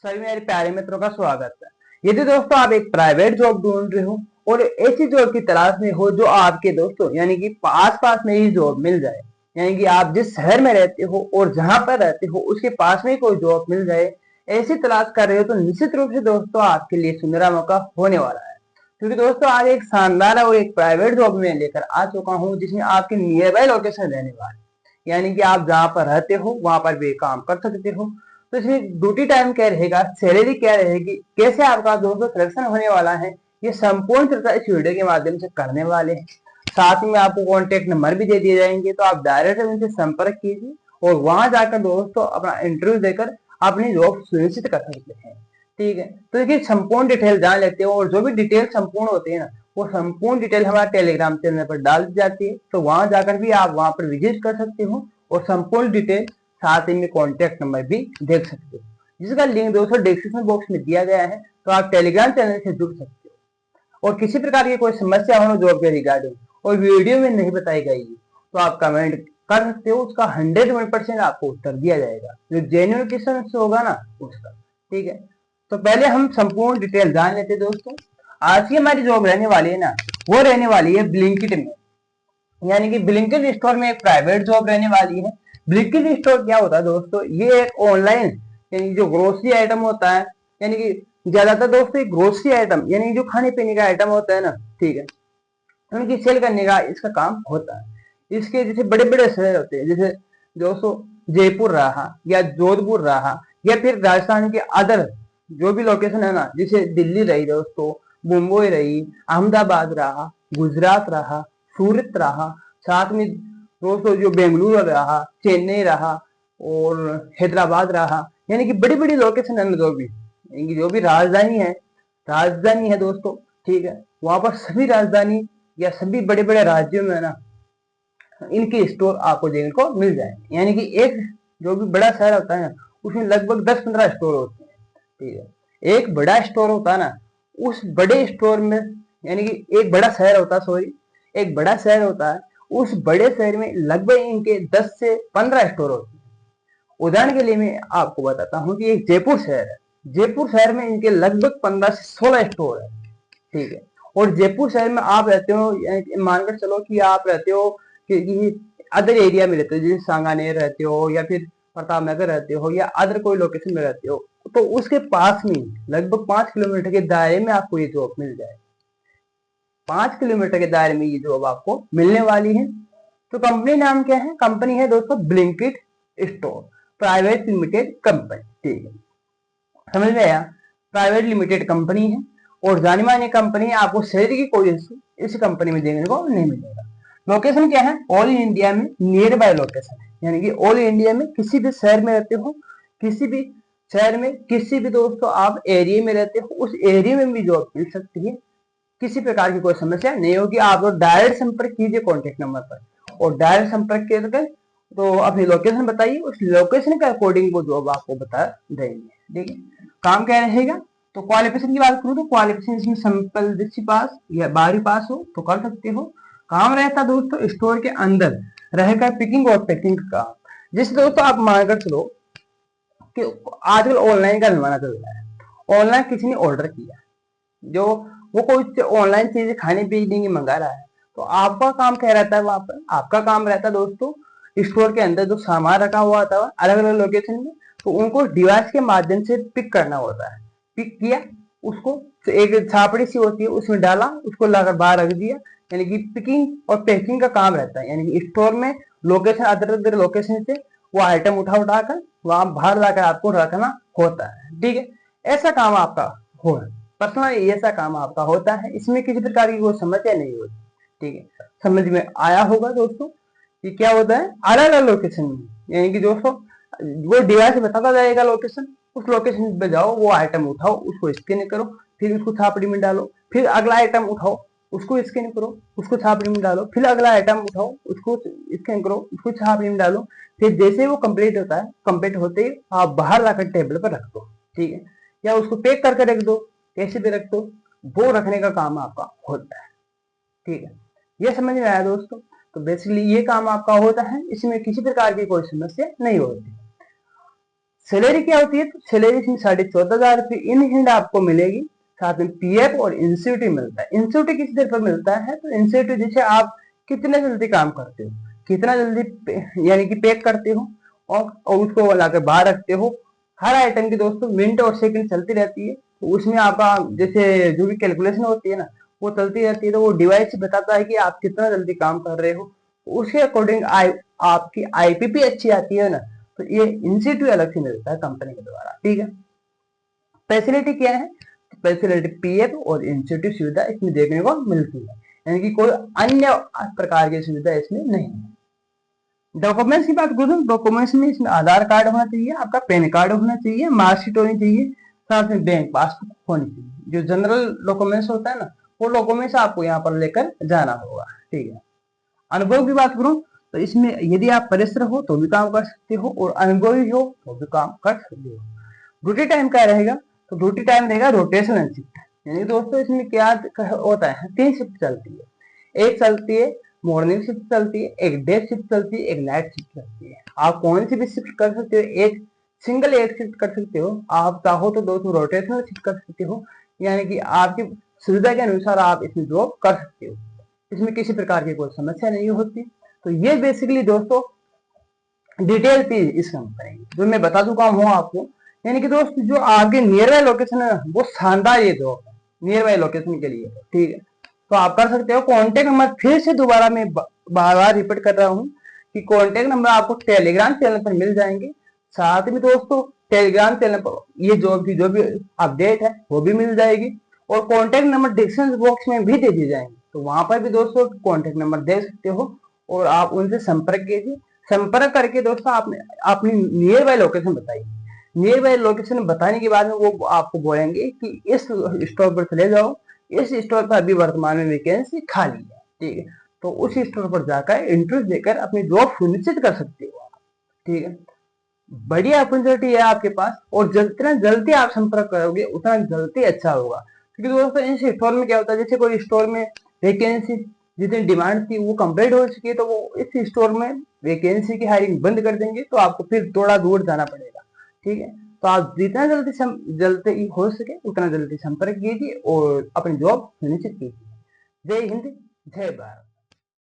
सभी मेरे प्यारे मित्रों का स्वागत है। यदि दोस्तों आप एक प्राइवेट जॉब ढूंढ रहे हो और ऐसी जॉब की तलाश में हो जो आपके दोस्तों यानी कि आस पास में ही जॉब मिल जाए, यानी कि आप जिस शहर में रहते हो और जहां पर रहते हो उसके पास में कोई जॉब मिल जाए, ऐसी तलाश कर रहे हो तो निश्चित रूप से दोस्तों आपके लिए सुनहरा मौका होने वाला है। क्योंकि दोस्तों आज एक शानदार और एक प्राइवेट जॉब में लेकर आ चुका हूँ जिसमें आपके नियर बाय लोकेशन रहने वाले, यानी कि आप जहां पर रहते हो वहां पर भी काम कर सकते हो। तो इसमें ड्यूटी टाइम क्या रहेगा, सैलरी क्या रहेगी, कैसे आपका दोस्तों सिलेक्शन होने वाला है, ये संपूर्ण चर्चा इस वीडियो के माध्यम से करने वाले हैं। साथ में आपको कॉन्टेक्ट नंबर भी दे दिए जाएंगे, तो आप डायरेक्ट उनसे संपर्क कीजिए और वहां जाकर दोस्तों अपना इंटरव्यू देकर अपनी जॉब सुनिश्चित कर सकते हैं। ठीक है, तो देखिए संपूर्ण डिटेल जान लेते हो और जो भी डिटेल संपूर्ण होती है ना, वो संपूर्ण डिटेल हमारे टेलीग्राम चैनल पर डाल दी जाती है। तो वहां जाकर भी आप वहां पर विजिट कर सकते हो और संपूर्ण डिटेल साथ ही में कॉन्टेक्ट नंबर भी देख सकते हो, जिसका लिंक दोस्तों डिस्क्रिप्शन बॉक्स में दिया गया है। तो आप टेलीग्राम चैनल से जुड़ सकते हो और किसी प्रकार की कोई समस्या हो जॉब के रिगार्डिंग और वीडियो में नहीं बताई गई तो आप कमेंट कर सकते हो, उसका 100% आपको उत्तर दिया जाएगा, जो जेन्युइन क्वेश्चन होगा ना उसका। ठीक है, तो पहले हम संपूर्ण डिटेल जान लेते हैं दोस्तों। आज की हमारी जॉब रहने वाली है ना, वो रहने वाली है ब्लिंकिट में, यानी कि ब्लिंकिट स्टोर में एक प्राइवेट जॉब रहने वाली है। ब्लिंकिट स्टोर क्या होता है दोस्तों, ये एक ऑनलाइन यानी जो ग्रोसरी आइटम होता है, यानी कि ज्यादातर दोस्तों ग्रोसरी आइटम यानी जो खाने पीने का आइटम होता है ना, ठीक है, उनकी सेल करने का इसका काम होता है। इसके जैसे बड़े बड़े शहर होते हैं, जैसे दोस्तों जयपुर रहा या जोधपुर रहा या फिर राजस्थान के अदर जो भी लोकेशन है ना, जैसे दिल्ली रही दोस्तों, मुंबई रही, अहमदाबाद रहा, गुजरात रहा, सूरत रहा, साथ में दोस्तों जो बेंगलुरु रहा, चेन्नई रहा और हैदराबाद रहा, यानी कि बड़ी बड़ी लोकेशन है जो भी राजधानी है दोस्तों। ठीक है, वहां पर सभी राजधानी या सभी बड़े बड़े राज्यों में ना इनके स्टोर आपको देखने को मिल जाएंगे। यानी कि एक जो भी बड़ा शहर होता है ना, उसमें लगभग 10-15 स्टोर होते हैं। ठीक है, एक बड़ा स्टोर होता है ना, उस बड़े स्टोर में यानी कि एक बड़ा शहर होता है, सॉरी, एक बड़ा शहर होता है, उस बड़े शहर में लगभग इनके 10 से 15 स्टोर होते हैं। उदाहरण के लिए मैं आपको बताता हूँ कि एक जयपुर शहर है, जयपुर शहर में इनके लगभग 15 से 16 स्टोर है। ठीक है, और जयपुर शहर में आप रहते हो, मानकर चलो कि आप रहते हो कि अदर एरिया में रहते हो, जैसे सांगानेर रहते हो या फिर प्रताप नगर रहते हो या अदर कोई लोकेशन में रहते हो, तो उसके पास में लगभग 5 किलोमीटर के दायरे में आपको ये जॉब मिल जाए। 5 किलोमीटर के दायरे में ये जॉब आपको मिलने वाली है। तो कंपनी नाम क्या है, कंपनी है दोस्तों Blinkit store private limited company. ठीक है, समझ में आया, प्राइवेट लिमिटेड कंपनी है और जानी मानी कंपनी है। आपको सैलरी की कोई इशू इस कंपनी में देखने को नहीं मिलेगा। लोकेशन क्या है, ऑल इंडिया में नियर बाय लोकेशन है, यानी कि ऑल इंडिया में किसी भी शहर में रहते हो, किसी भी शहर में किसी भी दोस्तों आप एरिया में रहते हो, उस एरिया में भी जॉब मिल सकती है। किसी प्रकार की कोई समस्या नहीं होगी। आप लोग डायरेक्ट संपर्क कीजिए कॉन्टेक्ट नंबर पर और डायरेक्ट संपर्क करके तो अपनी लोकेशन बताइए, उस लोकेशन के अकॉर्डिंग वो जॉब आपको बता देंगे। ठीक है, काम क्या रहेगा, तो क्वालिफिकेशन की बात करूँ तो क्वालिफिकेशन इसमें सिंपल 10वीं पास या 12वीं पास हो तो कर सकते हो। काम रहता दोस्तों स्टोर के अंदर रहेगा पिकिंग और पैकिंग का। जैसे दोस्तों आप मानकर चलो कि आजकल ऑनलाइन का जमाना चल रहा है, ऑनलाइन किसी ने ऑर्डर किया, जो वो कोई ऑनलाइन चीजें खाने पीने की मंगा रहा है, तो आपका काम क्या रहता है, वहां पर आपका काम रहता है दोस्तों स्टोर के अंदर जो सामान रखा हुआ था अलग अलग लोकेशन में, तो उनको डिवाइस के माध्यम से पिक करना होता है। पिक किया, उसको तो एक छापड़ी सी होती है उसमें डाला, उसको लाकर बाहर रख दिया, यानी कि पिकिंग और पैकिंग का काम रहता है। यानी कि स्टोर में लोकेशन अदर अदर लोकेशन से वो आइटम उठाकर वहां बाहर लाकर आपको रखना होता है। ठीक है, ऐसा काम आपका हो पर्सनल ऐसा काम आपका होता है, इसमें किसी प्रकार की कोई समस्या नहीं होती। ठीक है, समझ में आया होगा दोस्तों कि क्या होता है अलग अलग लोकेशन में, यानी कि दोस्तों वो डिवाइस बताता जाएगा लोकेशन, उस लोकेशन पे जाओ, वो आइटम उठाओ, उसको स्कैन करो, फिर उसको छापड़ी में डालो, फिर अगला आइटम उठाओ, उसको स्कैन करो, उसको छापड़ी में डालो, फिर अगला आइटम उठाओ, उसको स्कैन करो, उसको छापड़ी में डालो। फिर जैसे वो कंप्लीट होता है, कंप्लीट होते ही आप बाहर लाकर टेबल पर रख दो। ठीक है, या उसको पैक करके रख दो, कैसे भी रख दो, वो रखने का काम आपका होता है। ठीक है, ये समझ में आया दोस्तों। तो बेसिकली ये काम आपका होता है, इसमें किसी प्रकार की कोई समस्या नहीं होती। सैलरी क्या होती है, तो सैलरी इसमें 14,500 रुपये इन हैंड आपको मिलेगी। साथ में पीएफ और इंसेंटिव मिलता है। इंसेंटिव किस देर पर मिलता है, तो इंसेंटिव जैसे आप कितने जल्दी काम करते हो, कितना जल्दी यानी कि पैक करते हो और उसको लाकर बाहर रखते हो। हर आइटम की दोस्तों मिनट और सेकंड चलती रहती है, तो उसमें आपका जैसे जो भी कैलकुलेशन होती है ना वो चलती रहती है, तो वो डिवाइस बताता है कि आप कितना जल्दी काम कर रहे हो। उसके अकॉर्डिंग आपकी आईपीपी अच्छी आती है ना, तो ये इंसेंटिव अलग से मिलता है कंपनी के द्वारा। ठीक है, फैसिलिटी क्या है, फैसिलिटी पीएफ और इंसेंटिव सुविधा इसमें देखने को मिलती है, यानी कि कोई अन्य प्रकार की सुविधा इसमें नहीं है। डॉक्यूमेंट्स की बात करूँ, डॉक्यूमेंट्स में इसमें आधार कार्ड होना चाहिए, आपका पैन कार्ड होना चाहिए, मार्कशीट होनी चाहिए, साथ में बैंक पासबुक होनी चाहिए। जो जनरल डॉक्यूमेंट्स होता है ना वो डॉक्यूमेंट्स आपको यहाँ पर लेकर जाना होगा। ठीक है, अनुभव की बात करूं तो इसमें यदि आप परिश्रम हो तो भी काम कर सकते हो और अनुभवी हो तो भी काम कर सकते हो। ड्यूटी टाइम क्या रहेगा, तो ड्यूटी टाइम रहेगा रोटेशनल शिफ्ट, यानी दोस्तों इसमें क्या होता है, 3 शिफ्ट चलती है। एक चलती है मॉर्निंग शिफ्ट चलती है, एक डे शिफ्ट चलती है, एक नाइट शिफ्ट चलती है। आप कौन सी भी शिफ्ट कर सकते हो, एक सिंगल एक शिफ्ट कर सकते हो, आप चाहो तो दोस्तों रोटेशनल शिफ्ट कर सकते हो, यानी कि आपकी सुविधा के अनुसार आप इसमें जॉब कर सकते हो। इसमें किसी प्रकार की कोई समस्या नहीं होती। तो ये बेसिकली दोस्तों डिटेल थी इस कंपनी की, जो मैं बता चुका हूँ आपको। यानी कि दोस्त जो आपके नियर बाय लोकेशन है वो शानदार ये जॉब है नियर बाय लोकेशन के लिए। ठीक है, तो आप कर सकते हो। कॉन्टेक्ट नंबर फिर से दोबारा मैं बार बार रिपीट कर रहा हूँ कि कॉन्टेक्ट नंबर आपको टेलीग्राम चैनल पर मिल जाएंगे। साथ में दोस्तों टेलीग्राम चैनल पर ये जॉब की जो भी अपडेट है वो भी मिल जाएगी, और कॉन्टेक्ट नंबर डिस्क्रिप्शन बॉक्स में भी दे दिए जाएंगे, तो वहां पर भी दोस्तों कॉन्टेक्ट नंबर दे सकते हो और आप उनसे संपर्क कीजिए। संपर्क करके दोस्तों आपने अपनी नियर बाय लोकेशन बताइए। नियर बाय लोकेशन बताने के बाद में वो आपको बोलेंगे कि इस स्टोर पर चले जाओ, इस स्टोर पर अभी वर्तमान में वैकेंसी खाली है। ठीक है, तो उस स्टोर पर जाकर इंटरव्यू देकर अपनी जॉब सुनिश्चित कर सकते हो। ठीक है, बढ़िया अपॉर्चुनिटी है आपके पास, और जितना जल्दी आप संपर्क करोगे उतना जल्दी अच्छा होगा। क्योंकि दोस्तों इस स्टोर में क्या होता है, जैसे कोई स्टोर में वैकेंसी जितनी डिमांड थी वो कंप्लीट हो चुकी है, तो वो इस स्टोर में वैकेंसी की हायरिंग बंद कर देंगे, तो आपको फिर थोड़ा दूर जाना पड़ेगा। ठीक है, तो आप जितना जल्दी हो सके उतना जल्दी संपर्क कीजिए और अपनी जॉब सुनिश्चित कीजिए। जय हिंद, जय भारत।